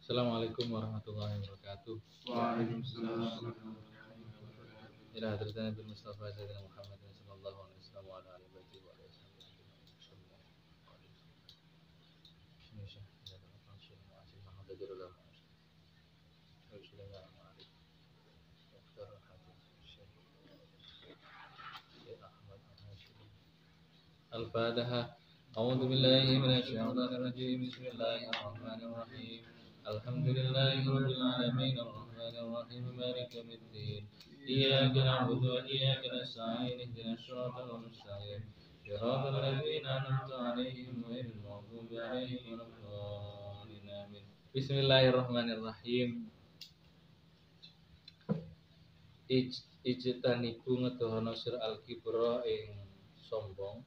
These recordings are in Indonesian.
Assalamualaikum warahmatullahi wabarakatuh. Waalaikumsalam. Ila hadratin Nabi Mustafa Sayyidina Muhammad sallallahu alaihi wasallam wa ala alihi wa sahbihi wa Al-Fatihah. A'udzu billahi minasy syaithanir rajim. Bismillahirrahmanirrahim. Alhamdulillahirabbil alamin arrahmanir rahim maliki yaumiddin. Iyyaka na'budu wa iyyaka nasta'in ihdinas siratal mustaqim. Shiratal ladzina an'amta 'alaihim ghairil maghdubi 'alaihim waladdallin. Amin. Bismillahirrahmanirrahim. Ijtanibu ngedohono sir al-kibra ing sombong.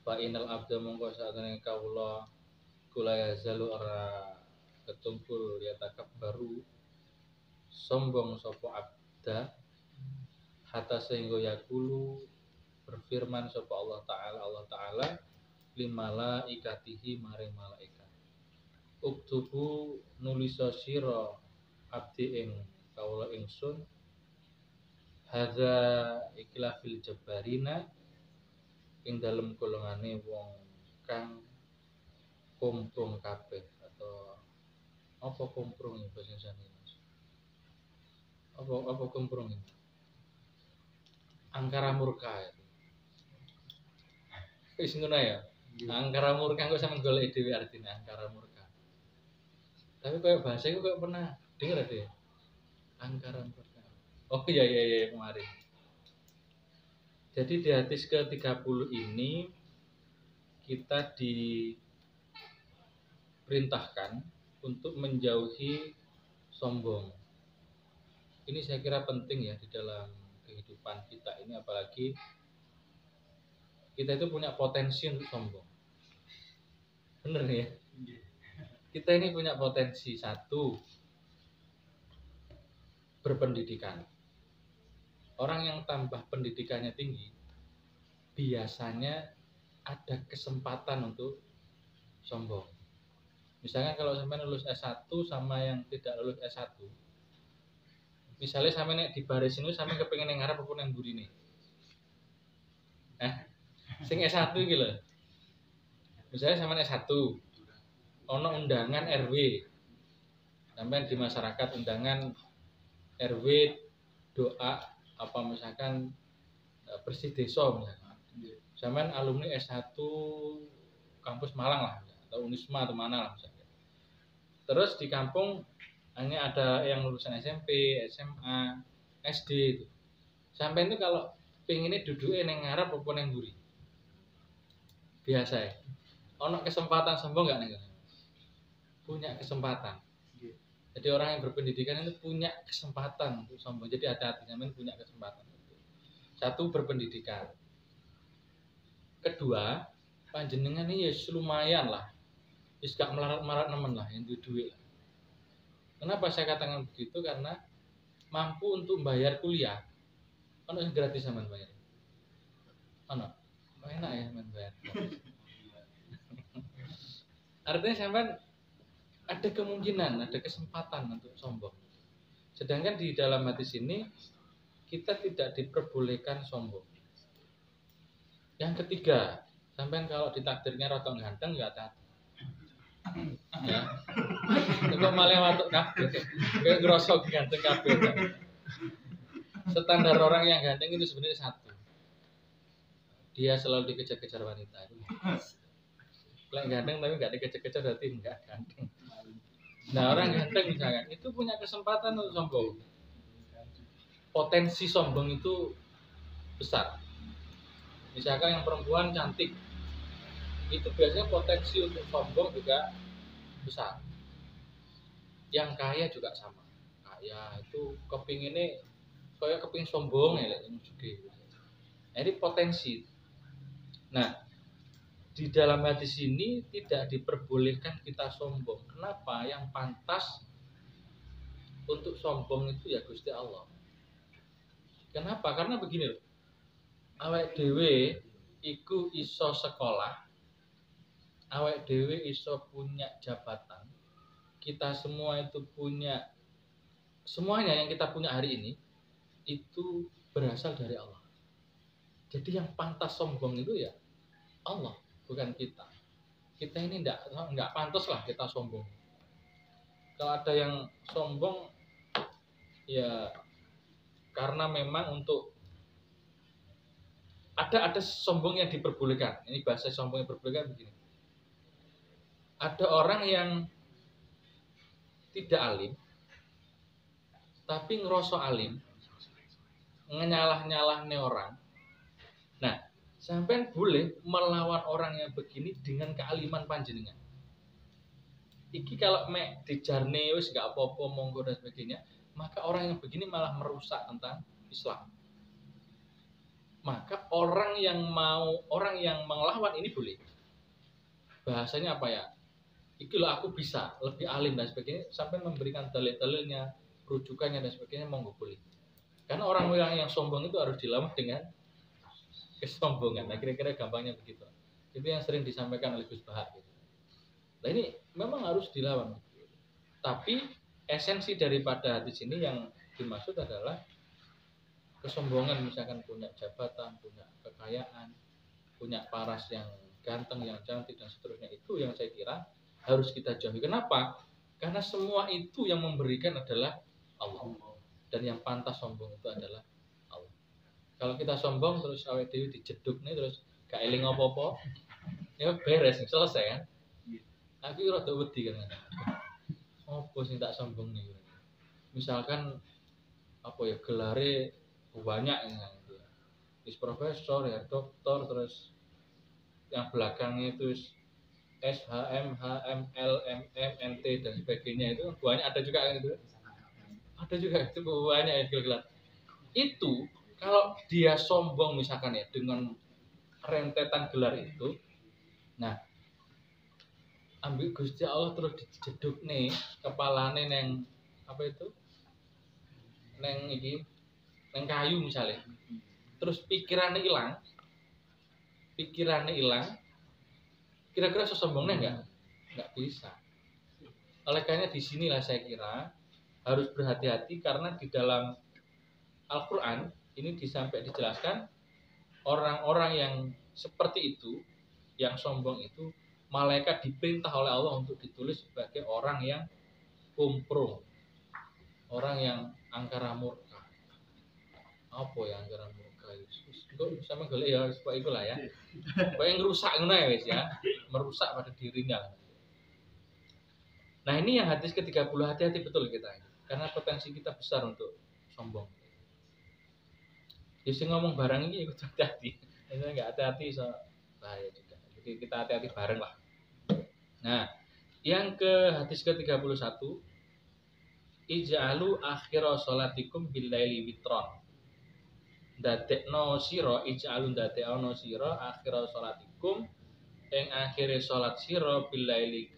Fa inal abda mongko sakjane kawula kula yazalu ora ketumpul ya takabbaru sombong sapa abda hatta sehingga yakulu berfirman sapa Allah taala limala ikatihi maring malaikat uktubu nulisa sira abdi ing kawula ingsun hadza ikilah fil jabbarina ing dalem golongane wong kang kumprung kabeh atau apa kumprung ya bahasa Indonesia? Apa kumprung itu? Angkara murka itu. Wis ngono ya. Angkara murka kok sampe golek dhewe artine angkara murka. Tapi kayak bahasa itu kayak pernah denger deh. Angkara murka. Oh iya kemarin. Jadi di hadis ke-30 ini kita diperintahkan untuk menjauhi sombong. Ini saya kira penting ya di dalam kehidupan kita ini, apalagi kita itu punya potensi untuk sombong. Bener nih ya? Kita ini punya potensi, satu, berpendidikan. Orang yang tambah pendidikannya tinggi biasanya ada kesempatan untuk sombong. Misalnya kalau sampai lulus S1 sama yang tidak lulus S1, misalnya sampai nek di baris ini sampai kepengen yang ngarep apa yang burine. Sing S1 iki lho. Misalnya sampai S1 ono undangan RW. Sampai di masyarakat undangan RW doa apa misalkan bersih desa misalkan. Sampean alumni S1 kampus Malang lah atau Unisma atau mana lah misalkan. Terus di kampung hanya ada yang lulusan SMP, SMA, SD itu. Sampai itu kalau pengennya duduknya neng ngarep apa neng buri. Biasa ya. Ono kesempatan sombong enggak nih? Punya kesempatan. Jadi orang yang berpendidikan itu punya kesempatan untuk sombong. Jadi hati-hati, sampean punya kesempatan. Satu, berpendidikan. Kedua, panjenengan ini ya lumayan lah. Wis gak melarat-marat nemen lah, yang duit lah. Kenapa saya katakan begitu? Karena mampu untuk bayar kuliah. Ono yang gratis sampean bayar. Ono. Enak ya sampean bayar. Artinya sampean ada kemungkinan, ada kesempatan untuk sombong. Sedangkan di dalam hadis ini kita tidak diperbolehkan sombong. Yang ketiga, sampean kalau ditakdirnya rotok ganteng enggak hati-hati. Ya. Kok malah watuk kabeh. Kayak ngrosok ganteng kabeh. Standar orang yang ganteng itu sebenarnya satu. Dia selalu dikejar-kejar wanita. Lek ganteng tapi enggak dikejar-kejar berarti enggak ganteng. Nah, orang ganteng misalkan itu punya kesempatan untuk sombong. Potensi sombong itu besar. Misalkan yang perempuan cantik, itu biasanya potensi untuk sombong juga besar. Yang kaya juga sama. Kaya itu kepinginnya kayak kepingin sombong ya, jadi potensi. Nah, di dalam hadis ini tidak diperbolehkan kita sombong. Kenapa? Yang pantas untuk sombong itu ya Gusti Allah. Kenapa? Karena begini loh. Awake dhewe iku iso sekolah, awake dhewe iso punya jabatan, kita semua itu punya, semuanya yang kita punya hari ini itu berasal dari Allah. Jadi yang pantas sombong itu ya Allah, bukan kita. Kita ini enggak pantas lah kita sombong. Kalau ada yang sombong ya karena memang untuk ada sombong yang diperbolehkan. Ini bahasa sombong yang diperbolehkan begini. Ada orang yang tidak alim tapi ngerosok alim, nyalah-nyalahne orang. Nah, sampean boleh melawan orang yang begini dengan kealiman panjenengan. Iki kalau mek dijarne wis gak apa-apa monggo dan sebagainya, maka orang yang begini malah merusak tentang Islam. Maka orang yang melawan ini boleh. Bahasanya apa ya? Iki loh aku bisa, lebih alim dan sebagainya, sampai memberikan dalil-dalilnya, rujukannya dan sebagainya, monggo boleh. Karena orang-orang yang sombong itu harus dilawan dengan kesombongan. Nah, kira-kira gampangnya begitu. Itu yang sering disampaikan oleh Gus Bahak. Gitu. Nah, ini memang harus dilawan. Tapi esensi daripada hadis ini yang dimaksud adalah kesombongan, misalkan punya jabatan, punya kekayaan, punya paras yang ganteng, yang cantik dan seterusnya, itu yang saya kira harus kita jauhi. Kenapa? Karena semua itu yang memberikan adalah Allah. Dan yang pantas sombong itu adalah Allah. Kalau kita sombong terus awake dhewe dijeduk nih terus gak eling apa-apa, ya beres, selesai kan? Aku rada wedi kan. Apa sing tak sombong nih? Misalkan apa ya gelare banyak gitu. Is profesor ya, doktor, terus yang belakangnya itu SHM, HML, MM, NT dan sebagainya itu banyak, ada juga gitu. Ada juga itu banyak yang gelar. Itu kalau dia sombong misalkan ya dengan rentetan gelar itu, nah ambil Gusti Allah terus dijeduk nih kepalane neng apa itu, neng iki, neng kayu misalnya, terus pikirannya hilang, kira-kira sesombongnya nggak bisa. Oleh karena di sinilah saya kira harus berhati-hati, karena di dalam Al-Quran ini dijelaskan orang-orang yang seperti itu, yang sombong itu, malaikat diperintah oleh Allah untuk ditulis sebagai orang yang kumprung, orang yang angkara murka. Apa ya angkara murka? Itu sama golek ya, supaya itulah ya. Supaya ngerusak ngono ya wis ya, merusak pada dirinya. Nah, ini yang hadis ke-30, hati-hati betul kita. Karena potensi kita besar untuk sombong. Jadi ngomong barang ini ikut hati-hati. Ini enggak hati-hati so bahaya juga. Jadi kita hati-hati bareng lah. Nah, yang ke hadis ke-31, ij'alu akhira sholatikum billaili witron. Dadekno sira, ij'alu dadekno sira akhira sholatikum ing akhire salat sira billaili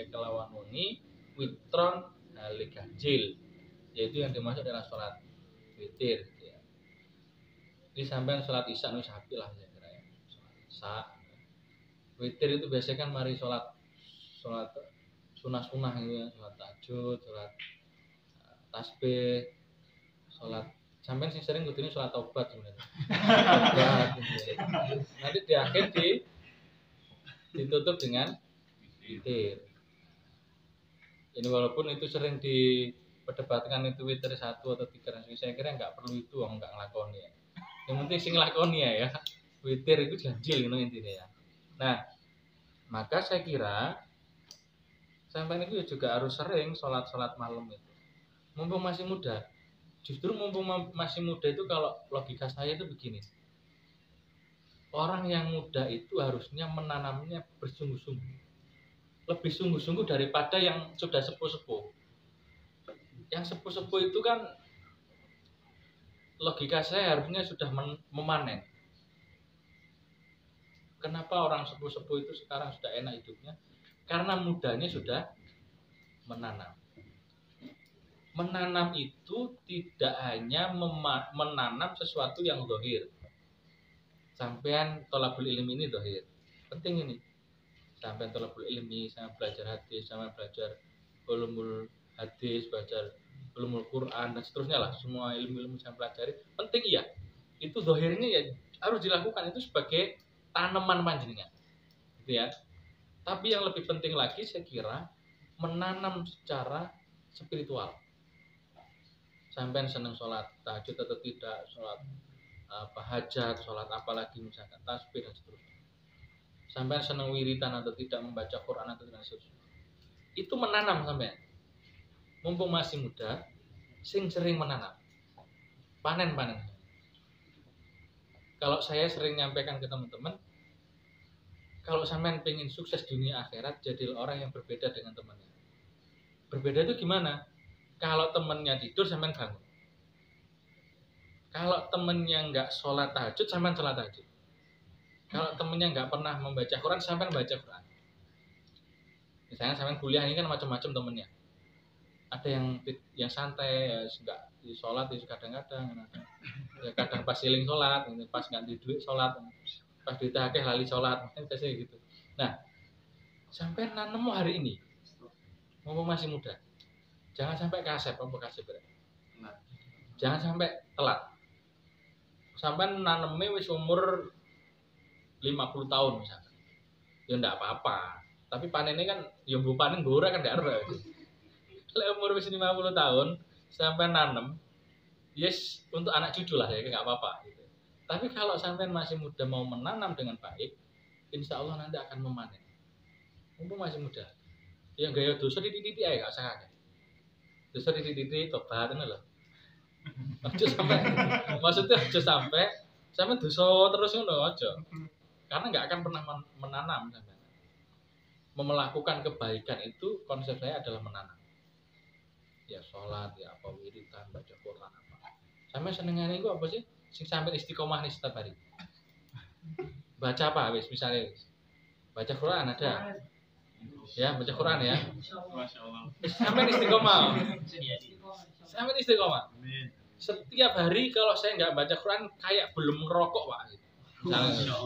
kelawan muni witron hale ganjil. Yaitu yang dimaksud adalah salat witir gitu ya. Ini sampean salat isya wis apik lah saya kira ya. Salat isya. Witir itu biasanya kan mari salat sunah-sunah gitu ya, salat tahajud, salat tasbih, salat sampean sing sering kudune salat taubat sebenarnya. Nanti di akhir ditutup dengan witir. Ini walaupun itu sering diperdebatkan itu witir 1 atau 3, saya kira nggak perlu itu, nggak ngelakoni ya. Yang penting sing ngelakoni ya. Witir itu ganjil gitu intinya ya. Nah, maka saya kira sampai itu juga harus sering sholat malam itu. Mumpung masih muda. Justru mumpung masih muda itu, kalau logika saya itu begini. Orang yang muda itu harusnya menanamnya bersungguh-sungguh. Lebih sungguh-sungguh daripada yang sudah sepuh-sepuh. Yang sepuh-sepuh itu kan logika saya harusnya sudah memanen. Kenapa orang sepuh-sepuh itu sekarang sudah enak hidupnya? Karena mudanya sudah menanam. Menanam itu tidak hanya menanam sesuatu yang zahir. Sampean thalabul ilmi ini zahir. Penting ini. Sampean thalabul ilmi, sama belajar hadis, sama belajar ulumul hadis, belajar ulumul Quran dan seterusnya lah, semua ilmu-ilmu yang pelajari penting iya. Itu zahirnya ya harus dilakukan, itu sebagai tanaman panjenengan. Gitu ya. Tapi yang lebih penting lagi saya kira menanam secara spiritual. Sampai senang sholat tahajud atau tidak, sholat hajat, sholat apalagi misalkan tasbih dan seterusnya. Sampai senang wiritan atau tidak, membaca Quran atau tidak seterusnya. Itu menanam sampai. Mumpung masih muda, sering menanam. Panen. Kalau saya sering nyampaikan ke teman-teman, kalau sampean pengen sukses dunia akhirat, jadilah orang yang berbeda dengan temannya. Berbeda itu gimana? Kalau temennya tidur, sampean bangun. Kalau temennya nggak sholat tahajud, sampean sholat tahajud. Kalau temennya nggak pernah membaca Quran, sampean baca Quran. Misalnya sampean kuliah ini kan macam-macam temennya. Ada yang santai, ya nggak di sholat, ya kadang-kadang. Ya kadang pas siling sholat, pas nggak di duit sholat, pas ditagih lali sholat, biasanya gitu. Nah, sampean nanam hari ini, mumpung masih muda. Jangan sampai kasep, jangan sampai telat. Sampai nanamnya wis umur 50 tahun misalkan. Ya enggak apa-apa. Tapi panennya kan ya mbok panen mbok ora kan enggak ora. Lek umur wis 50 tahun sampai nanam, yes untuk anak cucu lah ya enggak apa-apa gitu. Tapi kalau sampai masih muda mau menanam dengan baik, insya Allah nanti akan memanen. Mumpung masih muda. Yang gaya dosa titik-titik aja enggak usah kakek. Dosa titik-titik tobat ngono lho. Aja sampai, maksudnya aja sampai dosa terus ngono aja. Karena nggak akan pernah menanam. Melakukan kebaikan itu konsep saya adalah menanam. Ya sholat, ya apa wiridan, baca Quran apa. Sampai senengane iku apa sih? Sing sampai istiqomah nih setiap hari. Baca apa wis misalnya wis. Baca Quran ada. Ya, baca Quran ya. Masyaallah. Sampai istiqomah. Sampai istiqomah. Setiap hari kalau saya nggak baca Quran kayak belum merokok Pak. Misalnya,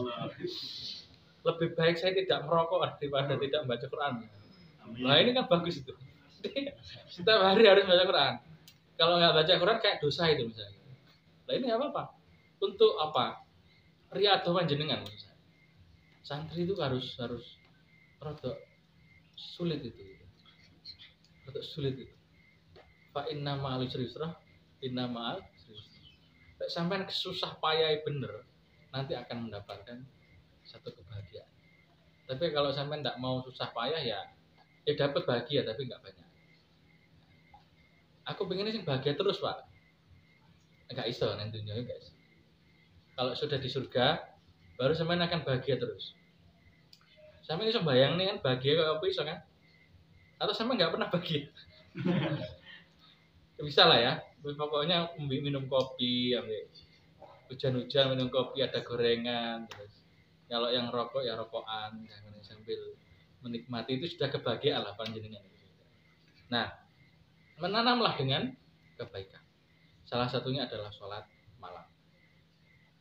lebih baik saya tidak merokok daripada tidak membaca Quran. Nah ini kan bagus itu. Setiap hari harus baca Quran. Kalau nggak baca Quran kayak dosa itu misalnya. Nah ini apa? Untuk apa? Riyadhah panjenengan misalnya. Santri itu harus rada sulit itu. Rada sulit itu. Fa inna ma'al usri yusra, inna ma'al usri yusra. Sampai susah payah bener, nanti akan mendapatkan satu kebahagiaan. Tapi kalau sampai tidak mau susah payah ya dapat bahagia tapi nggak banyak. Aku pengennya sih bahagia terus Pak. Nggak iso nantinya guys. Kalau sudah di surga baru sampai akan bahagia terus. Sampai iso bayang nih kan bahagia kayak apa iso kan? Atau sampai nggak pernah bahagia? Bisa lah ya. Pokoknya minum kopi, ambil hujan-hujan minum kopi, ada gorengan, terus kalau yang rokok ya rokokan, sambil menikmati itu sudah kebahagiaan lah panjenengan. Nah, menanamlah dengan kebaikan. Salah satunya adalah sholat malam.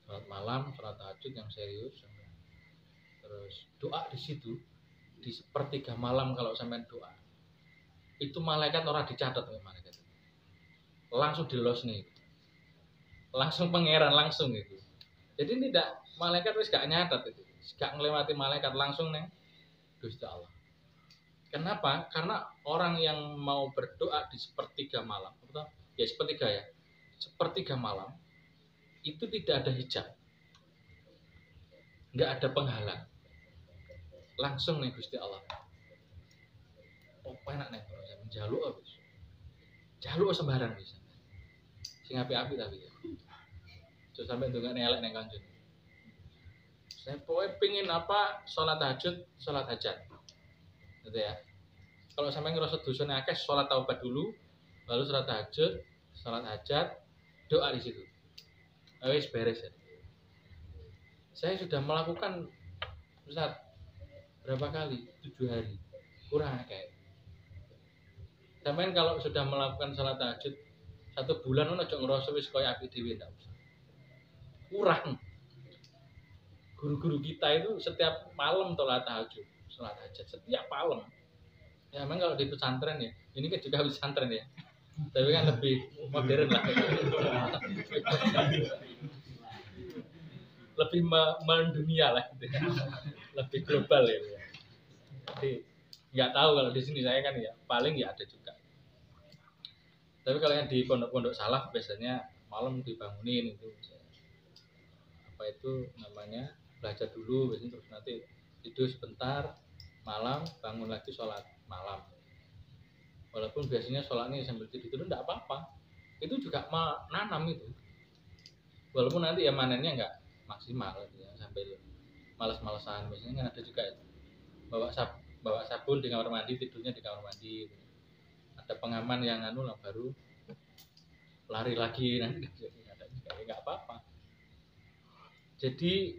Sholat malam, sholat tahajud yang serius. Terus doa di situ, di sepertiga malam kalau sampai doa, itu malaikat orang dicatat malaikat. Langsung di-los nih. Langsung pangeran langsung gitu. Jadi tidak malaikat wis gak nyatat itu. Gak ngelewati malaikat langsung nih Gusti Allah. Kenapa? Karena orang yang mau berdoa di sepertiga malam, betul? Ya sepertiga ya. Sepertiga malam itu tidak ada hijab. Enggak ada penghalang. Langsung nih Gusti Allah. Oh, enak nih kalau menjaluk habis. Jaluk sembarang bisa. Sing api-api tapi ya. Terus sampai ndongane elek ning kanjeng. Saya pokoknya pingin apa sholat tahajud, sholat hajat. Gitu ya. Kalau sampai ngerasa dosanya akeh, sholat taubat dulu, lalu sholat tahajud, sholat hajat, doa di situ. Wis beres ya. Saya sudah melakukan Ustaz berapa kali? 7 hari. Kurang kayak. Sampai kalau sudah melakukan sholat tahajud 1 bulan ojo ngerasa wis koyo apik dhewe ndak usah. Kurang. Guru-guru kita itu setiap malam sholat tahajud, sholat hajat setiap malam. Ya memang kalau di pesantren ya, ini kan juga pesantren ya, tapi kan lebih modern lah, lebih mendunia lah gitu ya. Lebih global ya. Jadi nggak tahu kalau di sini saya kan ya paling ya ada juga. Tapi kalau yang di pondok-pondok salaf biasanya malam dibangunin itu apa itu namanya belajar dulu biasanya, terus nanti tidur sebentar, malam bangun lagi sholat malam. Walaupun biasanya sholatnya sambil tidur enggak apa-apa, itu juga nanam itu. Walaupun nanti ya manennya nggak maksimal ya, sambil malas-malasan biasanya kan ada juga itu. Bawa sabun di kamar mandi, tidurnya di kamar mandi. Ada pengaman yang anu lah baru lari lagi nanti ada juga ya nggak apa-apa. Jadi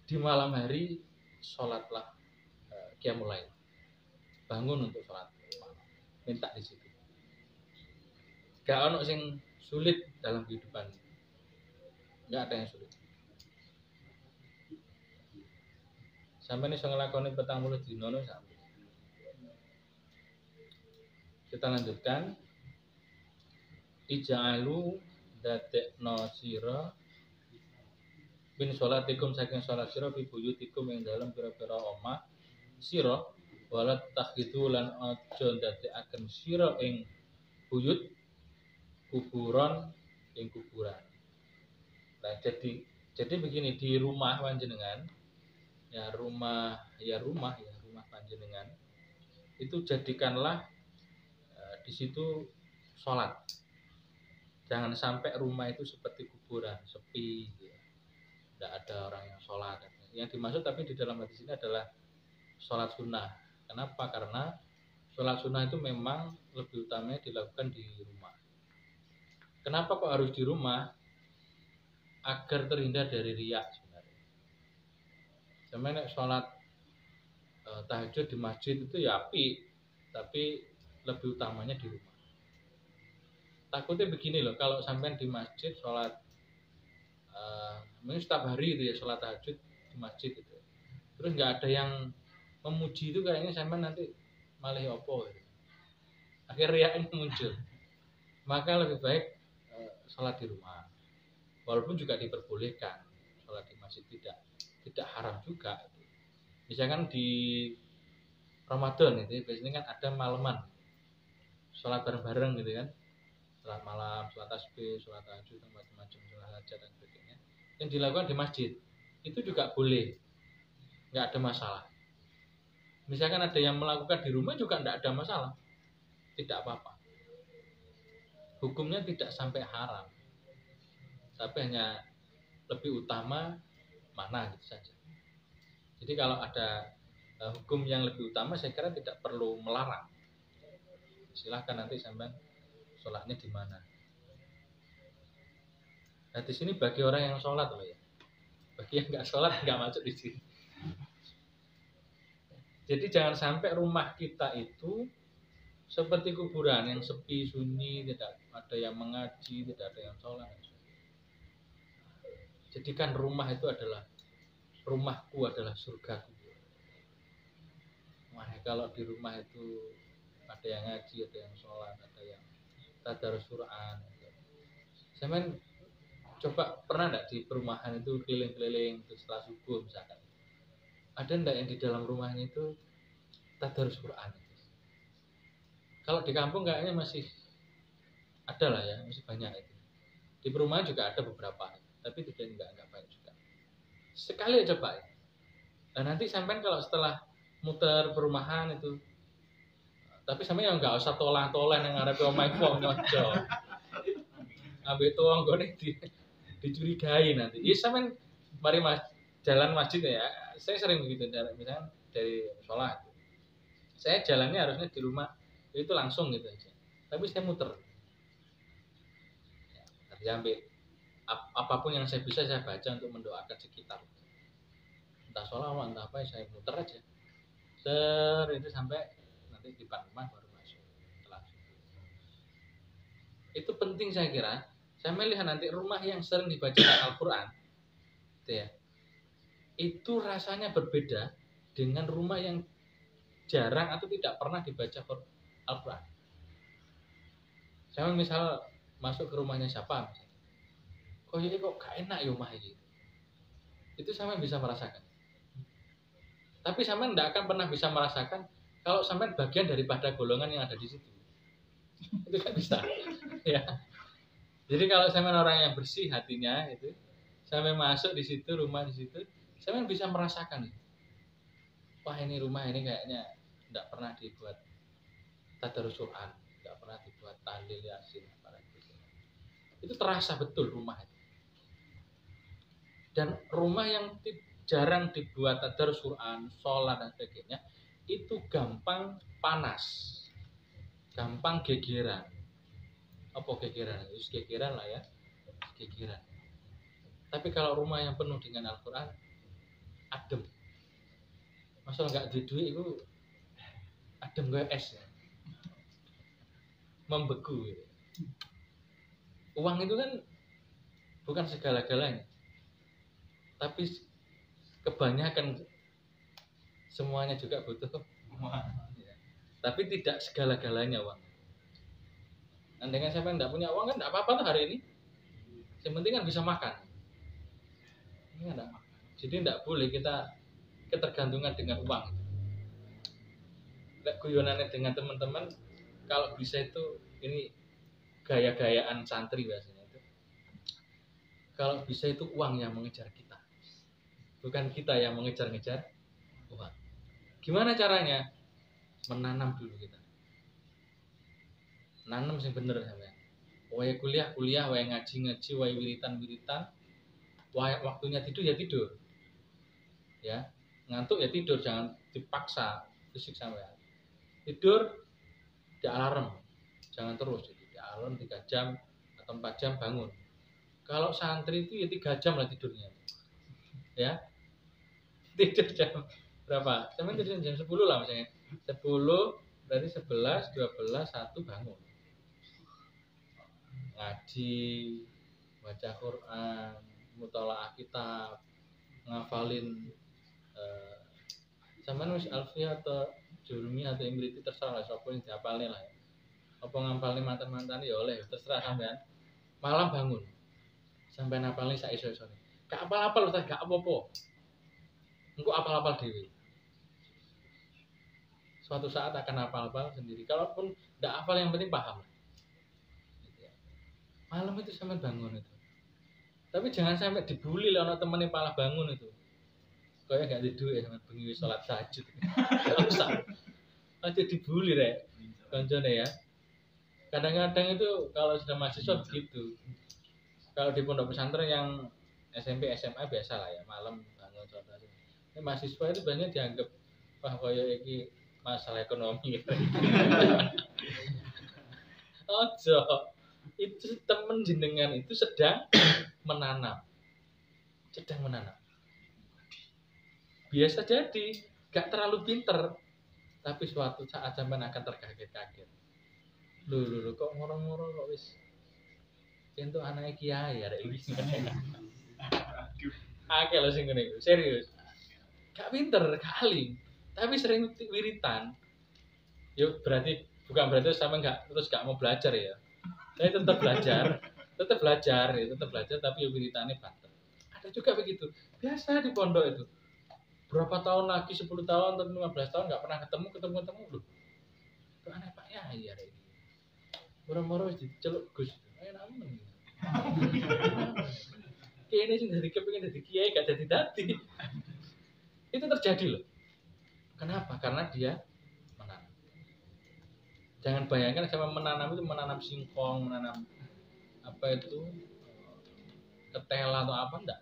di malam hari sholatlah qiyamul lail, bangun untuk sholat malam, minta di situ. Gak ono sing sulit dalam kehidupan, nggak ada yang sulit. Sampai nih ngelakoni 40 dino sampai. Kita lanjutkan. Ija'alu dadekno sira bin sholatikum saking sholat sira fi buyutikum ing dalam pira-pira omah sira wala takhidu lan aja ndadekaken sira ing buyut kuburan ing kuburan. Nah, jadi begini, di rumah panjenengan ya rumah panjenengan itu jadikanlah di situ sholat. Jangan sampai rumah itu seperti kuburan, sepi, ya. Tidak ada orang yang sholat. Yang dimaksud tapi di dalam hadis ini adalah sholat sunnah. Kenapa? Karena sholat sunnah itu memang lebih utamanya dilakukan di rumah. Kenapa kok harus di rumah? Agar terhindar dari riya sebenarnya. Sebenarnya sholat tahajud di masjid itu ya api, tapi lebih utamanya di rumah. Takutnya begini loh, kalau sampai di masjid sholat mungkin setiap hari itu ya sholat tahajud di masjid itu, terus nggak ada yang memuji itu kayaknya sampai nanti malah opo gitu. Akhirnya riak muncul. Maka lebih baik sholat di rumah, walaupun juga diperbolehkan sholat di masjid, tidak haram juga. Misalkan di Ramadan itu biasanya kan ada malaman sholat bareng-bareng gitu kan, sholat malam, sholat tasbih, sholat tahajud, macam-macam, sholat hajat dan sebagainya yang dilakukan di masjid itu juga boleh, nggak ada masalah. Misalkan ada yang melakukan di rumah juga nggak ada masalah, tidak apa-apa. Hukumnya tidak sampai haram, tapi hanya lebih utama mana gitu saja. Jadi kalau ada hukum yang lebih utama, saya kira tidak perlu melarang. Silahkan nanti sampai sholatnya di mana. Nah di sini bagi orang yang sholat loh ya. Bagi yang nggak sholat nggak masuk di sini. Jadi jangan sampai rumah kita itu seperti kuburan yang sepi, sunyi, tidak ada yang mengaji, tidak ada yang sholat. Jadikan rumah itu adalah rumahku adalah surgaku. Wah, kalau di rumah itu ada yang ngaji, ada yang sholat, ada yang tadarus Quran. Saya coba pernah enggak di perumahan itu keliling-keliling setelah subuh misalkan, ada enggak yang di dalam rumahnya itu tadarus Quran? Kalau di kampung kayaknya masih ada lah ya, masih banyak itu. Di perumahan juga ada beberapa, tapi tidak enggak banyak juga. Sekali aja coba ya. Dan nanti sampai kalau setelah muter perumahan itu, tapi sampai yang enggak usah tolang-tolan yang ngarepe omahe wong nyoco. Ambek tuang gone dicurigai nanti. Ya sampean mari jalan masjid ya. Saya sering begitu, misalnya dari sholat. Saya jalannya harusnya di rumah itu langsung gitu aja. Tapi saya muter. Ya, sampai apapun yang saya bisa saya baca untuk mendoakan sekitar. Entah sholawat, entah apa, saya muter aja. Itu sampai nanti di depan rumah baru masuk. Itu penting saya kira. Saya melihat nanti rumah yang sering dibacakan Al-Quran itu ya, itu rasanya berbeda dengan rumah yang jarang atau tidak pernah dibaca Al-Quran. Saya misal masuk ke rumahnya siapa, kok ini kok gak enak ya rumah ini, itu sampean bisa merasakan. Tapi sampean tidak akan pernah bisa merasakan kalau sampean bagian daripada golongan yang ada di situ. Itu kan bisa. Ya. Jadi kalau sampean orang yang bersih hatinya itu, sampean masuk di situ, rumah di situ, sampean bisa merasakan. Wah, ini rumah ini kayaknya tidak pernah dibuat tadarus Quran, tidak pernah dibuat tahlil yasin apalagi. Itu terasa betul rumah itu. Dan rumah yang jarang dibuat tadarus Quran, sholat dan sebagainya, itu gampang panas, gampang gegeran. Apa gegeran? Itu gegeran lah ya, gegeran. Tapi kalau rumah yang penuh dengan Al-Quran, adem. Masalah nggak di duit itu adem kayak es ya. Membeku gitu. Uang itu kan bukan segala-galanya, tapi kebanyakan semuanya juga butuh uang. Tapi tidak segala-galanya uang. Dan dengan siapa yang tidak punya uang kan tidak apa-apa tuh hari ini. Yang penting kan bisa makan. Ini enggak. Jadi tidak boleh kita ketergantungan dengan uang. Guyonannya dengan teman-teman, kalau bisa itu ini gaya-gayaan santri biasanya itu. Kalau bisa itu uang yang mengejar kita, bukan kita yang mengejar-ngejar uang. Gimana caranya? Menanam dulu kita. Nanam sing bener sampean. Wae kuliah, wae ngaji, wae wiritan, wae waktunya tidur ya tidur. Ya, ngantuk ya tidur, jangan dipaksa fisik sampean. Tidur di alarm. Jangan terus jadi di alarm 3 jam atau 4 jam bangun. Kalau santri itu ya 3 jam lah tidurnya. Ya. Tidur jam berapa? Sampean tidur jam 10 lah misalnya. 10 berarti 11, 12, 1 bangun. Ngaji, baca Quran, mutalaah kitab, ngafalin sampean wis alfiyah atau jurumi atau imriti terserah lah sapa yang dihafalne lah. Apa ngapalne mantan-mantan ya oleh terserah sampean. Malam bangun. Sampean hafalne sak iso-isone. Gak apal-apal Ustaz, gak apa-apa. Engko apal-apal dhewe. Suatu saat akan hafal-hafal sendiri. Kalaupun tidak hafal yang penting paham. Malam itu sampai bangun itu. Tapi jangan sampai dibully lah anak temen yang malah bangun itu. Kayak gak tidur ya sama bengi sholat tahajud. Gak usah. Aja dibully rek. Koncone ya. Kadang-kadang itu kalau sudah mahasiswa begitu. Kalau di pondok pesantren yang SMP, SMA biasa lah ya, malam bangun sholat tahajud. Ini mahasiswa itu banyak dianggap wah kayak iki masalah ekonomi. Ojo. Itu temen jenengan itu sedang menanam. Biasa jadi gak terlalu pinter, tapi suatu saat sampean akan terkaget-kaget. Lho kok ngorong-ngorong kok wis entuk anake kiai arek iki. Akeh lho sing ngene iku, serius. Gak pinter, gak alim, tapi sering wiritan. Yo berarti bukan berarti sama terus gak mau belajar ya. Saya tetap belajar, tapi ya wiritannya banter. Ada juga begitu. Biasa di pondok itu. Berapa tahun lagi, 10 tahun atau 15 tahun nggak pernah ketemu loh. Itu aneh Pak ya ini. Moro-moro diceluk Gus. Namun. Kayaknya sih dari kepingin dari kiai gak jadi. Itu terjadi loh. Kenapa? Karena dia menanam. Jangan bayangkan sama menanam itu menanam singkong, menanam apa itu ketela atau apa enggak.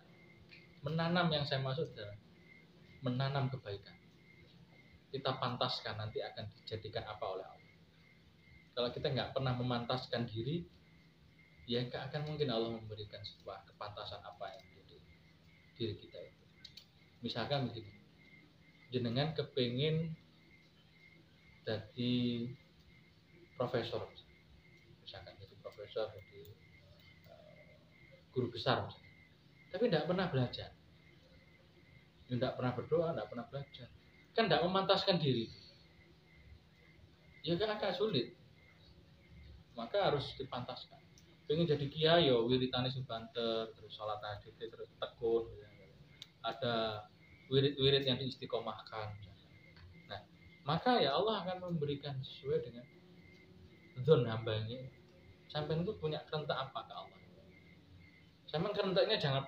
Menanam yang saya maksud adalah menanam kebaikan. Kita pantaskan nanti akan dijadikan apa oleh Allah. Kalau kita nggak pernah memantaskan diri, ya nggak akan mungkin Allah memberikan sebuah kepantasan apa yang menjadi diri kita itu. Misalkan begini, jenengan kepingin jadi profesor, misalkan jadi profesor, jadi guru besar, misalkan. Tapi tidak pernah belajar. Tidak pernah berdoa, tidak pernah belajar, kan tidak memantaskan diri. ya kan agak sulit. Maka harus dipantaskan. Pengen jadi kiai yo wiritane sing banter, terus salat tahajud terus tekun. Ada wirid-wirid yang diistiqomahkan. Nah, maka ya Allah akan memberikan sesuai dengan zon hambanya. Sampai itu punya kerentak apa ke Allah? Sampai kerentaknya jangan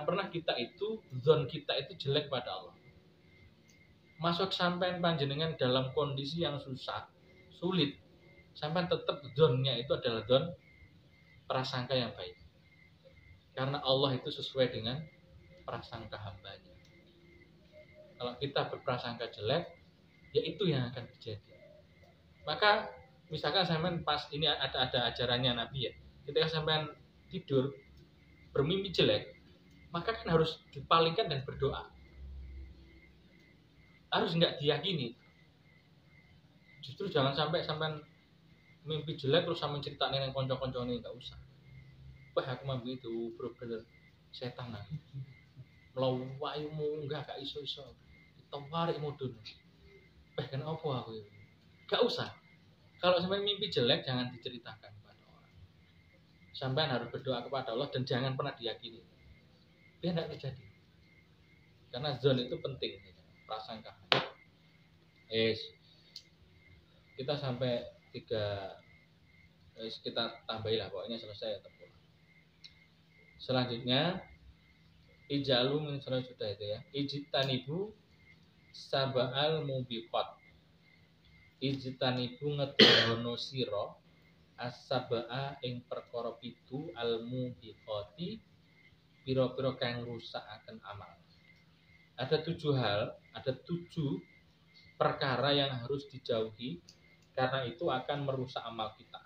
pernah kita itu zon kita itu jelek pada Allah. Masuk sampai panjenengan dalam kondisi yang susah, sulit, sampai tetap zonnya itu adalah zon prasangka yang baik. Karena Allah itu sesuai dengan prasangka hambanya. Kalau kita berprasangka jelek, ya itu yang akan terjadi. Maka misalkan sampean pas ini ada ajarannya Nabi ya, ketika sampean tidur bermimpi jelek, maka kan harus dipalingkan dan berdoa. Harus nggak diyakini. Justru jangan sampai sampean mimpi jelek terus sampean ceritain yang konco-konco ini, nggak usah. Wah aku mimpi itu bener-bener setan lah. Melawaimu enggak iso-iso. Tawarik mudun. Kenapa aku ini? Gak usah. Kalau sampai mimpi jelek jangan diceritakan kepada orang. Sampai harus berdoa kepada Allah dan jangan pernah diyakini. Biar tidak terjadi. Karena zon itu penting. Prasangka. Kita sampai 3. Kita tambahilah pokoknya selesai atau pulang. Selanjutnya ijalu min sudah itu ya. Ijtanibu sab'al mubiqat. Ijtanibu ngedono sira as-sab'a ing perkara 7 al mubiqati pira-pira kang rusakaken amal. Ada 7 hal, ada 7 perkara yang harus dijauhi karena itu akan merusak amal kita.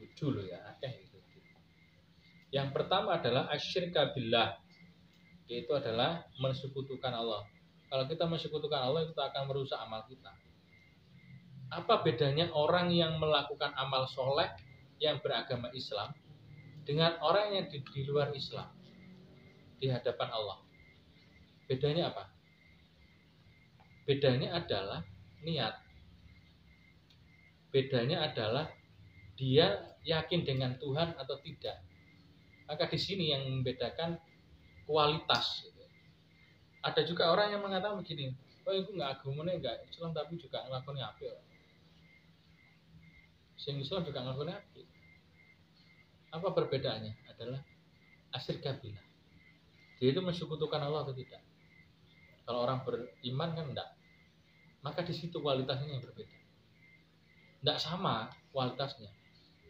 7 loh ya, gitu. Yang pertama adalah asyirka billah, yaitu adalah mensekutukan Allah. Kalau kita mensekutukan Allah itu akan merusak amal kita. Apa bedanya orang yang melakukan amal soleh yang beragama Islam dengan orang yang di luar Islam di hadapan Allah? Bedanya apa? Bedanya adalah niat. Bedanya adalah dia yakin dengan Tuhan atau tidak. Maka di sini yang membedakan kualitas. Ada juga orang yang mengatakan begini, oh itu nggak agamanya nggak Islam tapi juga ngelakuin apa? Sing Islam juga ngelakuin apa? Apa perbedaannya? Adalah asyirka billah. Dia itu mensekutukan Allah atau tidak? Kalau orang beriman kan enggak. Maka di situ kualitasnya yang berbeda. Enggak sama kualitasnya.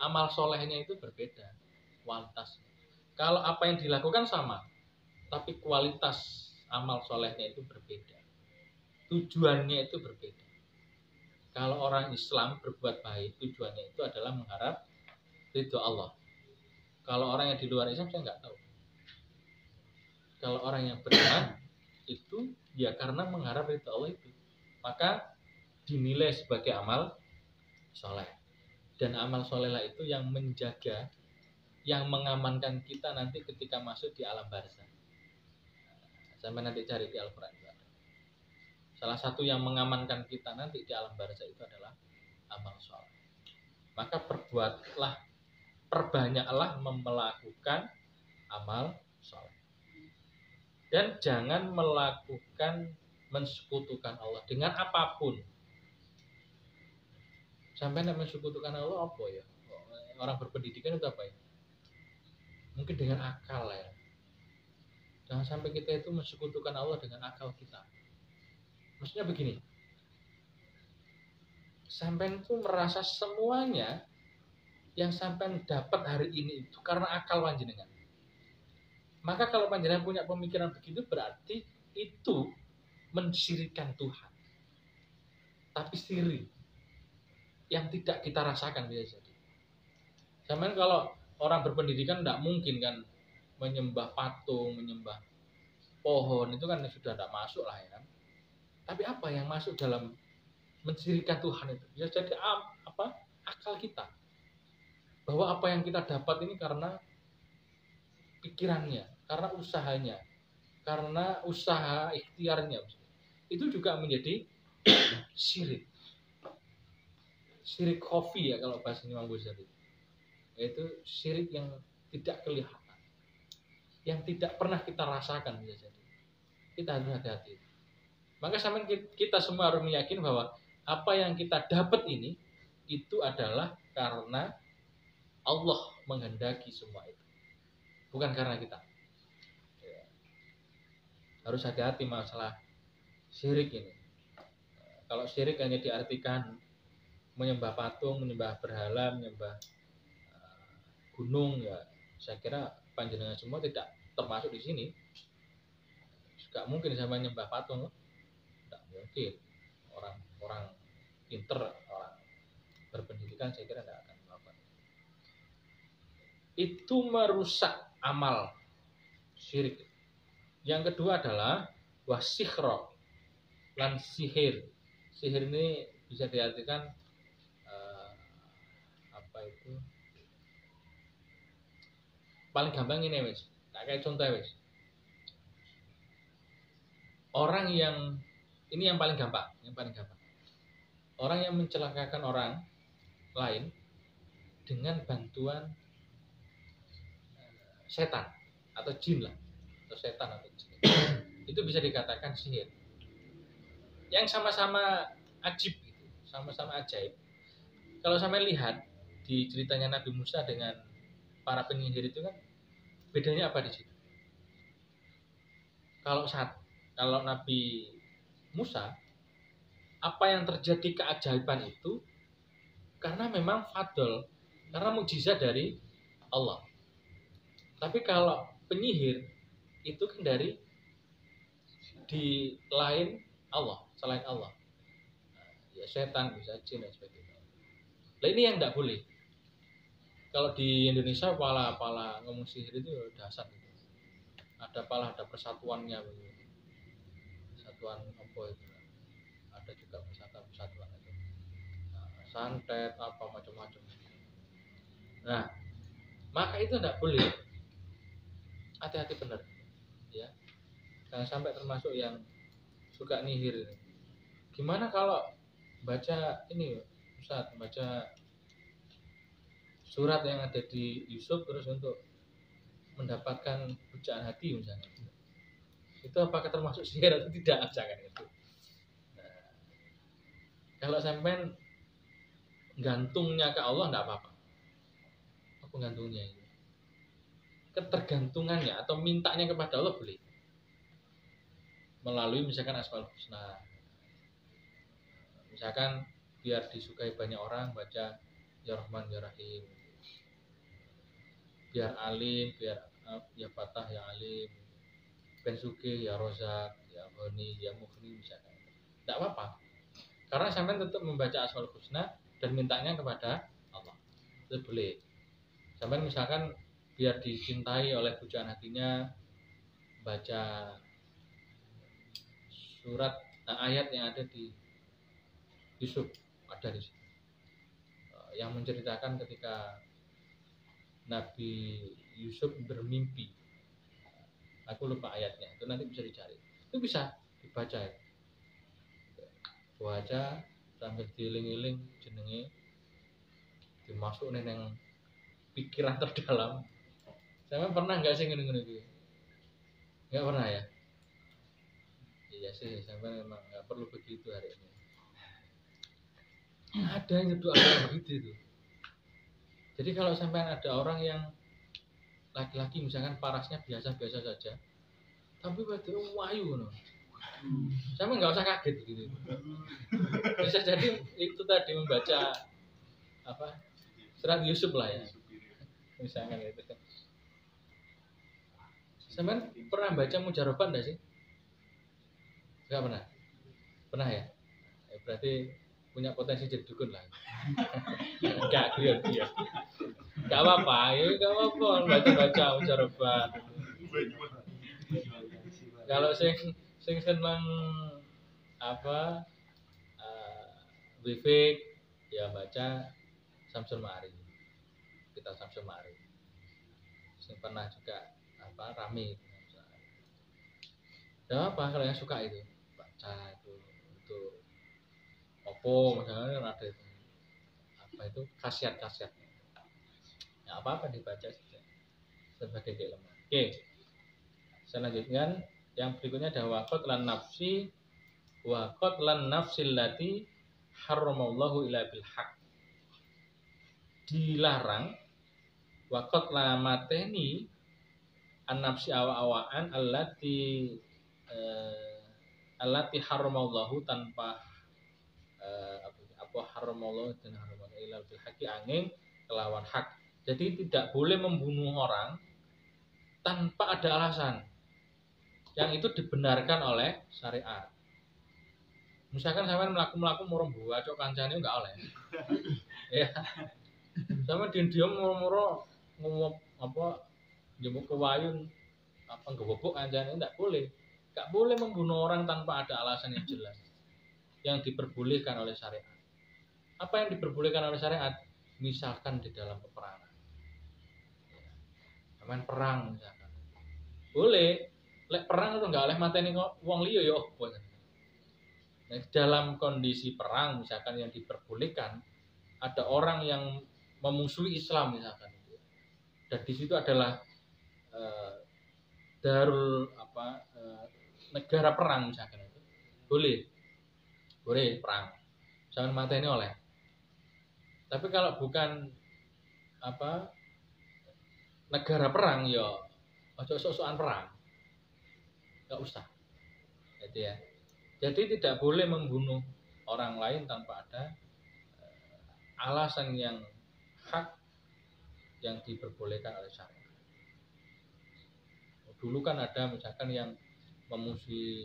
Amal solehnya itu berbeda kualitasnya. Kalau apa yang dilakukan sama, tapi kualitas amal solehnya itu berbeda. Tujuannya itu berbeda. Kalau orang Islam berbuat baik, tujuannya itu adalah mengharap ridho Allah. Kalau orang yang di luar Islam saya nggak tahu. Kalau orang yang beriman itu ya karena mengharap ridho Allah itu, maka dinilai sebagai amal soleh. Dan amal solehlah itu yang menjaga, yang mengamankan kita nanti ketika masuk di alam barzakh. Sampai nanti cari di Al-Quran. Salah satu yang mengamankan kita nanti di alam barzakh itu adalah amal soleh. Maka perbanyaklah melakukan amal soleh. Dan jangan melakukan mensekutukan Allah dengan apapun. Sampai mensekutukan Allah apa ya? Orang berpendidikan itu apa ya? Mungkin dengan akal ya. Jangan sampai kita itu mensekutukan Allah dengan akal kita. Maksudnya begini, sampai itu merasa semuanya yang sampai dapat hari ini itu karena akal panjenengan. Maka kalau panjenengan punya pemikiran begitu berarti itu mensyirikkan Tuhan. Tapi siri yang tidak kita rasakan bisa jadi. Sampai kalau orang berpendidikan tidak mungkin kan menyembah patung, menyembah pohon, itu kan sudah tidak masuk lah ya. Tapi apa yang masuk dalam mensyirikkan Tuhan itu? Ya jadi akal kita. Bahwa apa yang kita dapat ini karena pikirannya, karena usahanya, karena usaha ikhtiarnya. itu juga menjadi syirik. Syirik khafi ya kalau bahasa Imam Ghazali. Yaitu syirik yang tidak kelihatan, yang tidak pernah kita rasakan bisa jadi. Kita harus hati-hati. Maka sampai kita semua harus meyakini bahwa apa yang kita dapat ini itu adalah karena Allah menghendaki semua itu, bukan karena kita. Ya. Harus hati-hati masalah syirik ini. Kalau syirik hanya diartikan menyembah patung, menyembah berhala, menyembah gunung, ya saya kira panjenengan semua tidak termasuk di sini. Gak mungkin sama menyembah patung, tidak mungkin. Orang pinter, orang berpendidikan saya kira tidak akan melakukan. Itu merusak amal syirik. Yang kedua adalah wasikhro lan sihir. Sihir ini bisa diartikan apa itu? Paling gampang ini wis. Tak kayak contoh wis. Orang yang ini yang paling gampang. Orang yang mencelakakan orang lain dengan bantuan setan atau jin lah, atau setan atau jin. Itu bisa dikatakan sihir. Yang sama-sama ajib gitu, sama-sama ajaib. Kalau sampai lihat di ceritanya Nabi Musa dengan para penyihir itu kan bedanya apa di situ? Kalau Nabi Musa, apa yang terjadi keajaiban itu karena memang fadl, karena mukjizat dari Allah. Tapi kalau penyihir itu kan dari di lain Allah, selain Allah. Ya setan, bisa jin dan sebagainya. Nah ini yang tidak boleh. Kalau di Indonesia pala ngomong sihir itu dasar gitu. Ada pala, ada persatuannya begitu. Persatuan apa itu? Ada juga persatuan itu. Nah, santet apa macam-macam. Nah, maka itu tidak boleh. Hati-hati benar, ya. Jangan sampai termasuk yang suka nihir. Gimana kalau baca ini, Ustaz, baca surat yang ada di Yusuf terus untuk mendapatkan pujaan hati misalnya, itu apakah termasuk sihir atau tidak? Jangan itu. Nah, kalau sampai gantungnya ke Allah tidak apa-apa. Apa gantungnya itu? Ketergantungannya atau mintanya kepada Allah boleh melalui misalkan Asmaul Husna. Misalkan biar disukai banyak orang baca Ya Rahman Ya Rahim, biar alim, biar ya Fatah ya alim, ben sugih ya Rozak, ya Ghani, ya Mughni misalkan. Tidak apa-apa. Karena sampai tetap membaca Asmaul Husna dan mintanya kepada Allah. Itu boleh. Sampai misalkan biar dicintai oleh pujaan hatinya baca surat ayat yang ada di Yusuf, ada di situ. Yang menceritakan ketika Nabi Yusuf bermimpi. Aku lupa ayatnya, itu nanti bisa dicari. Itu bisa dibaca ya. Baca sambil dieling-eling jenenge dimasukin yang pikiran terdalam. Saya pernah nggak sih ngene-ngene iki? Nggak pernah ya? Iya sih, sampai memang nggak perlu begitu hari ini. Ada yang doa begitu itu. Jadi kalau sampai ada orang yang laki-laki misalkan parasnya biasa-biasa saja, tapi pada wahyu no. Sama nggak usah kaget gitu. Bisa jadi itu tadi membaca apa surat Yusuf lah ya, misalkan itu. Sama pernah baca mujarabah nggak sih? Nggak pernah. Pernah ya? Berarti punya potensi jadi dukun lah. Enggak, dia. Enggak apa-apa, ya enggak apa-apa baca-baca mujarabah. Kalau sing seneng apa Wifik ya baca Samsul Ma'arif. Kita Samsul Ma'arif. Sing pernah juga apa rame. Enggak apa kalau yang suka itu Nah, itu opo misalnya kan ada itu. Apa itu khasiat-khasiat. Ya apa-apa dibaca saja sebagai keilmuan. Oke. Selanjutnya yang berikutnya ada waqat lan nafsil lati haramallahu ila bil haq. Dilarang waqat la mateni an-nafsi awa-awaan allati haramallahu tanpa apa haramallahu dan haramallahu ila bil haqi angin kelawan hak. Jadi tidak boleh membunuh orang tanpa ada alasan yang itu dibenarkan oleh syariat. Misalkan sampean mlaku-mlaku murung buah cok kancane enggak oleh. Ya. Sama diam-diam murung-murung ngomong apa njemuk kewayun apa ngebobok kancane enggak boleh. Enggak boleh membunuh orang tanpa ada alasan yang jelas yang diperbolehkan oleh syariat. Apa yang diperbolehkan oleh syariat? Misalkan di dalam peperangan. Sampean perang misalkan. Boleh. Lek perang itu enggak oleh mateni wong liya ya opo. Nah, dalam kondisi perang misalkan yang diperbolehkan ada orang yang memusuhi Islam misalkan. Dan di situ adalah negara perang misalkan itu. Boleh perang. Jangan mateni oleh. Tapi kalau bukan negara perang ya ojo sok-sokan perang. Enggak usah. Jadi ya. Jadi tidak boleh membunuh orang lain tanpa ada alasan yang hak yang diperbolehkan oleh syariat. Dulu kan ada misalkan yang memusuhi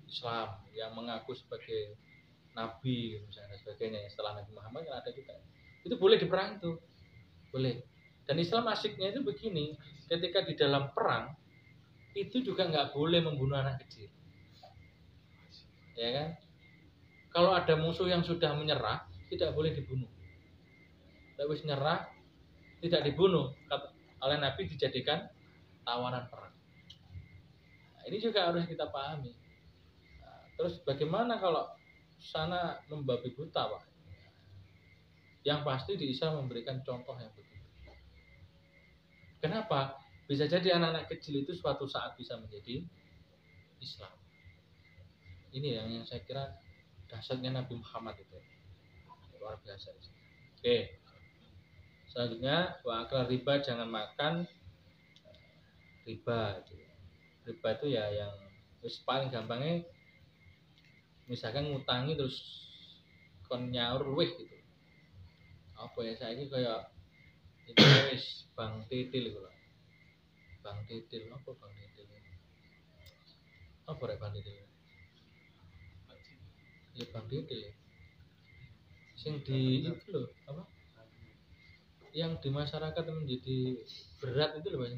Islam, yang mengaku sebagai nabi misalnya sebagainya setelah Nabi Muhammad kan ada juga. Itu boleh diperang itu. Boleh. Dan Islam asyiknya itu begini, ketika di dalam perang itu juga nggak boleh membunuh anak kecil. Ya kan? Kalau ada musuh yang sudah menyerah, tidak boleh dibunuh. Habis nyerah, tidak dibunuh. Oleh Nabi dijadikan tawanan perang. Nah, ini juga harus kita pahami. Nah, terus bagaimana kalau sana membabi buta, Pak? Yang pasti di Islam memberikan contoh yang begitu. Kenapa? Bisa jadi anak-anak kecil itu suatu saat bisa menjadi Islam. Ini yang saya kira dahsyatnya Nabi Muhammad itu. Luar biasa. Oke. Selanjutnya, wa akal riba, jangan makan riba. Riba itu ya yang paling gampangnya misalkan ngutangi terus kon nyaur luwih gitu. Apa ya saiki kayak itu wis Bang Titil iku lho. Bang Titil apa Bang Titil? Apa rek Bang Titil? Ya Bang Titil ya. Sing di itu loh, apa? Yang di masyarakat menjadi berat itu loh Mas.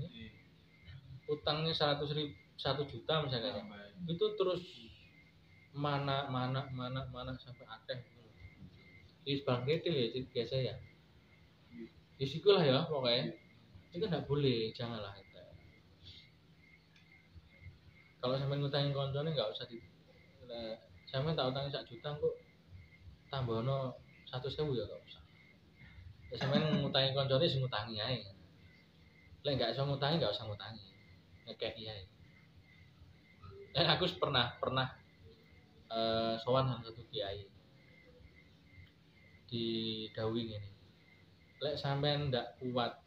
Utangnya 1 juta misalnya. Itu terus mana sampai akeh. Is Bang Titil ya biasa ya. Disikulah ya pokoknya. Itu enggak boleh, janganlah itu. Kalau sampean ngutangin koncone enggak usah di sampean tak utangi 1 juta kok tambahno 100.000 ya enggak usah. Ya sampean ngutangi koncone sing ngutangi ae. Lek enggak iso ngutangi enggak usah ngutangi. Ngekeki ae. Aku pernah sowan sama satu kiai di Dawing ini. Lek sampean ndak kuat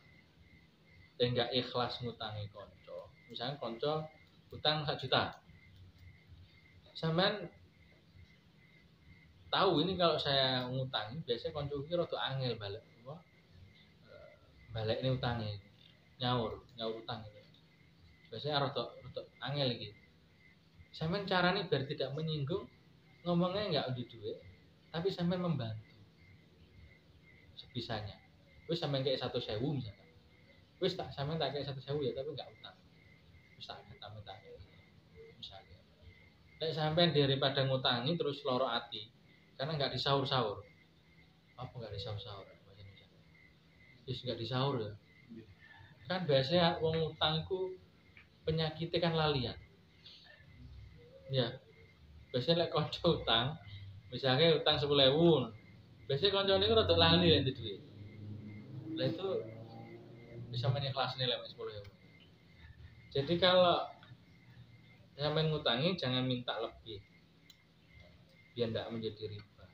dan nggak ikhlas ngutangi konco, misalnya konco utang 1 juta, sampean tahu ini kalau saya ngutangi biasanya konco iki rada angel balik ini utangnya nyaur utang itu biasanya rada angel iki. Sampean caranya biar tidak menyinggung, ngomongnya nggak udah duit, tapi sampean membantu sebisanya. Wis sampean kayak 100.000 misalkan. Wis tak sampean tak kayak 100.000 ya, tapi nggak utang. Wis tak minta misalnya. Lek sampean daripada ngutangi terus loro ati karena nggak disaur-saur. Apa nggak disaur-saur? Wis nggak disaur ya. Kan biasanya wong utang iku penyakitnya kan lalian. Ya. Biasanya lek kanca utang, misalnya utang 10.000, biasanya kancane iku rada lali lek duit. Lah itu bisa mengikhlasnya lek 10.000. Jadi kalau sampean ngutangi jangan minta lebih, biar tidak menjadi riba.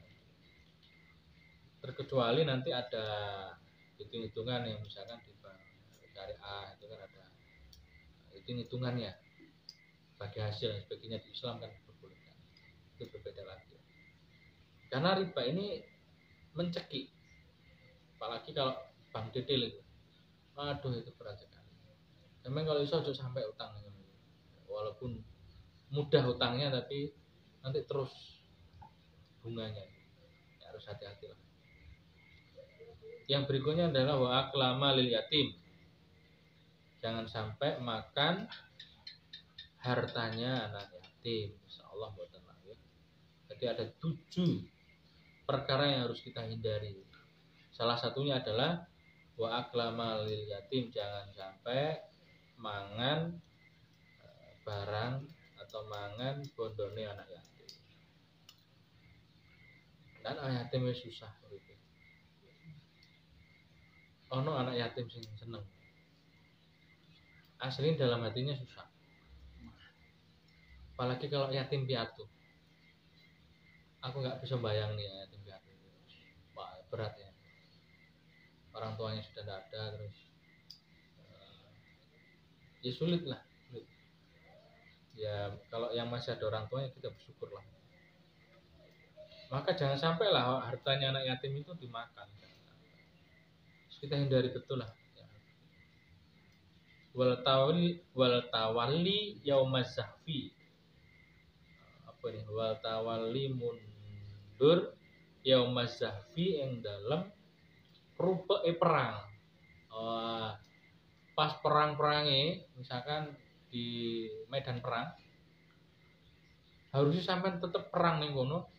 Terkecuali nanti ada hitung-hitungan yang misalkan di bank syariah itu kan ada hitung-hitungannya bagi hasil dan sebagainya, di Islam kan diperbolehkan, itu berbeda lagi. Karena riba ini mencekik, apalagi kalau bank detail itu, aduh itu berat sekali. Memang kalau iso sampai utang, walaupun mudah utangnya tapi nanti terus bunganya, ya harus hati-hati lah. Yang berikutnya adalah wa aklama lil yatim, jangan sampai makan hartanya anak yatim. Insyaallah mboten lagi. Jadi ada 7 perkara yang harus kita hindari. Salah satunya adalah wa aklama lil yatim, jangan sampai mangan barang atau mangan bondone anak yatim. Dan anak yatim wis susah uripe. Ono anak yatim sing seneng, asli dalam hatinya susah. Apalagi kalau yatim piatu, aku nggak bisa bayang nih yatim piatu. Wah, berat ya. Orang tuanya sudah tidak ada, terus ya sulit lah. Ya kalau yang masih ada orang tuanya kita bersyukur lah. Maka jangan sampai lah hartanya anak yatim itu dimakan. Kita hindari betul lah. Wal tawalli yaumaz zahfi. Apa nih? Wal tawalli mundur yaumaz zahfi, yang dalam rupe perang. Pas perang-perangnya, misalkan di medan perang, harusnya sampai tetap perang nih kono,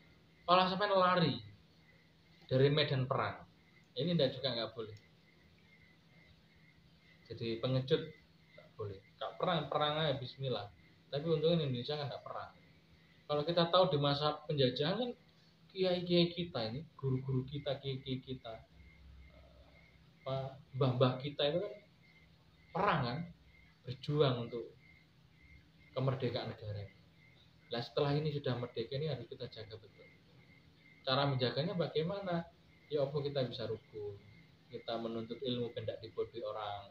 malah sampai lari dari medan perang. Ini juga nggak boleh. Jadi pengecut nggak boleh. Kalau perang aja Bismillah. Tapi untungnya Indonesia kan nggak perang. Kalau kita tahu di masa penjajahan kan kiai-kiai kita ini, guru-guru kita, kiai-kiai kita, mbah-mbah kita itu kan perang kan, berjuang untuk kemerdekaan negara. Nah setelah ini sudah merdeka, ini harus kita jaga betul. Cara menjaganya bagaimana? Ya apa kita bisa rukun, kita menuntut ilmu, hendak dibodohi orang,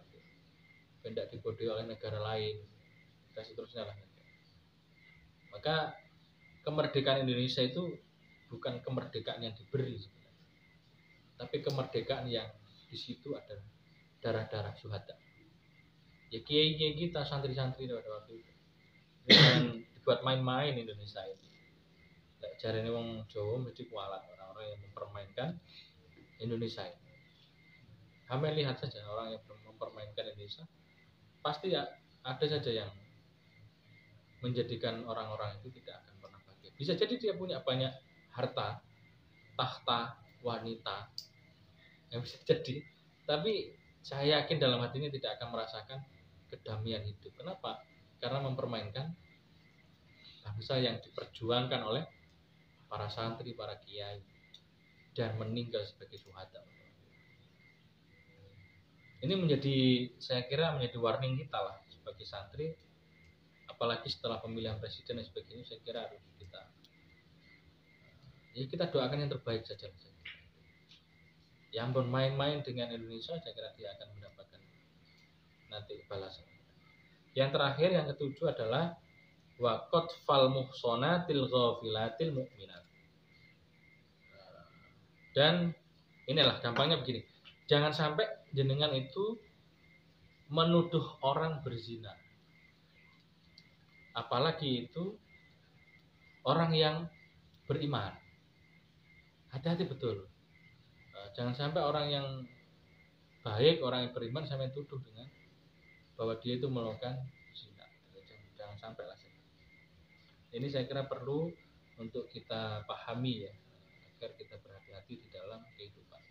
hendak dibodohi oleh negara lain, dan seterusnya lah. Maka kemerdekaan Indonesia itu bukan kemerdekaan yang diberi sebenarnya, tapi kemerdekaan yang di situ ada darah-darah syuhada. Ya kiai-kiai kita, santri-santri pada waktu itu, jangan dibuat main-main Indonesia ini. Jarene wong Jawa mesti kualat, orang-orang yang mempermainkan Indonesia ini. Kami lihat saja orang yang mempermainkan Indonesia, pasti ya ada saja yang menjadikan orang-orang itu tidak akan pernah bahagia. Bisa jadi dia punya banyak harta, tahta, wanita, yang bisa jadi, tapi saya yakin dalam hatinya tidak akan merasakan kedamaian hidup. Kenapa? Karena mempermainkan bangsa yang diperjuangkan oleh para santri, para kiai, dan meninggal sebagai syuhada. Ini menjadi, saya kira menjadi warning kita lah sebagai santri, apalagi setelah pemilihan presiden dan sebagainya. Saya kira harus kita doakan yang terbaik saja. Yang bermain-main dengan Indonesia, saya kira dia akan mendapatkan nanti balasan. Yang terakhir, yang ketujuh adalah waqat fal muhsonatil ghafilatil mu'minat. Dan inilah gampangnya begini, jangan sampai jenengan itu menuduh orang berzina, apalagi itu orang yang beriman. Hati-hati betul. Jangan sampai orang yang baik, orang yang beriman sampai tuduh dengan bahwa dia itu melakukan zina. Jangan sampai lah. Ini saya kira perlu untuk kita pahami ya, agar kita berhati-hati di dalam kehidupan.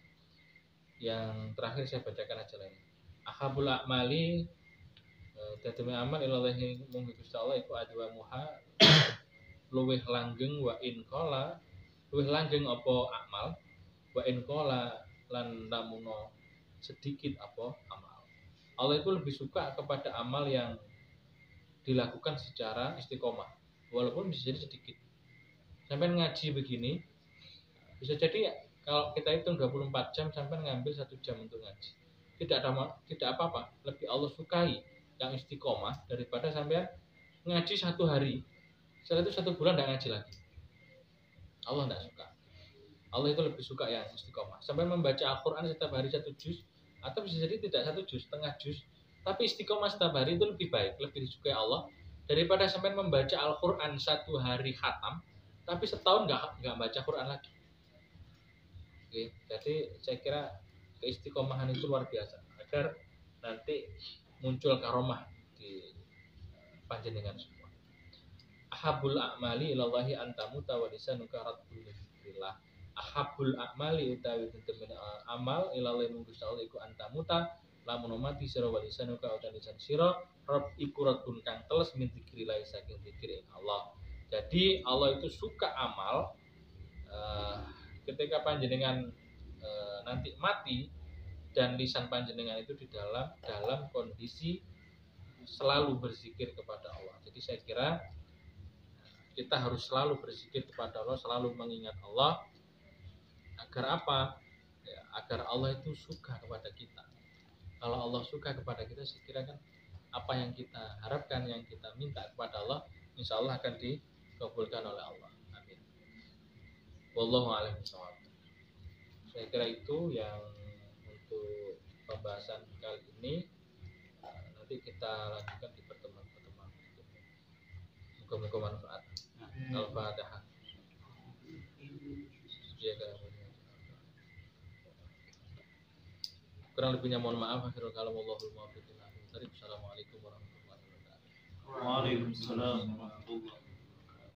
Yang terakhir saya bacakan aja lagi. Ahabul a'mali, dademe amal ilallahi mung Gusti Allah iku adwa muha luwih langgeng wa in qala luwih langgeng apa amal wa in qala lan lamuno sedikit apa amal. Allah itu lebih suka kepada amal yang dilakukan secara istiqomah walaupun bisa jadi sedikit. Sampai ngaji begini bisa jadi kalau kita hitung 24 jam sampai ngambil 1 jam untuk ngaji. Tidak apa-apa, lebih Allah sukai yang istiqomah daripada sampai ngaji 1 hari. Setelah itu 1 bulan tidak ngaji lagi. Allah tidak suka. Allah itu lebih suka yang istiqomah. Sampai membaca Al-Quran setiap hari 1 juz, atau bisa jadi tidak 1 juz, setengah juz, tapi istiqomah setiap hari itu lebih baik, lebih disukai Allah daripada sampai membaca Al-Quran 1 hari khatam, tapi setahun nggak baca Quran lagi. Oke, jadi saya kira keistiqomahan itu luar biasa agar nanti muncul karomah di panjenengan semua. Ahabul a'mali ilallahi antamuta wa lisanuka rabbul dzikrillah. Ahabul a'mali utawi temen amal ilallahi Gusti Allah iku antamuta lamun mati sira wa lisanuka utawi lisan sira rabb iku rabbun kang teles min dzikrillah saking zikir Allah. Jadi Allah itu suka amal ketika panjenengan nanti mati dan lisan panjenengan itu di dalam kondisi selalu berzikir kepada Allah. Jadi saya kira kita harus selalu berzikir kepada Allah, selalu mengingat Allah agar apa? Ya, agar Allah itu suka kepada kita. Kalau Allah suka kepada kita, saya kira kan apa yang kita harapkan, yang kita minta kepada Allah, insya Allah akan dikabulkan oleh Allah. Amin. Wallahu a'lam bishawab. Saya kira itu yang untuk pembahasan kali ini. Nanti kita lanjutkan di pertemuan-pertemuan berikutnya. Moga-moga manfaat. Al-Fatihah. Kurang lebihnya mohon maaf. Akhirul kalam wallahul muwaffiq. Assalamualaikum warahmatullahi wabarakatuh. Waalaikumsalam warahmatullahi wabarakatuh.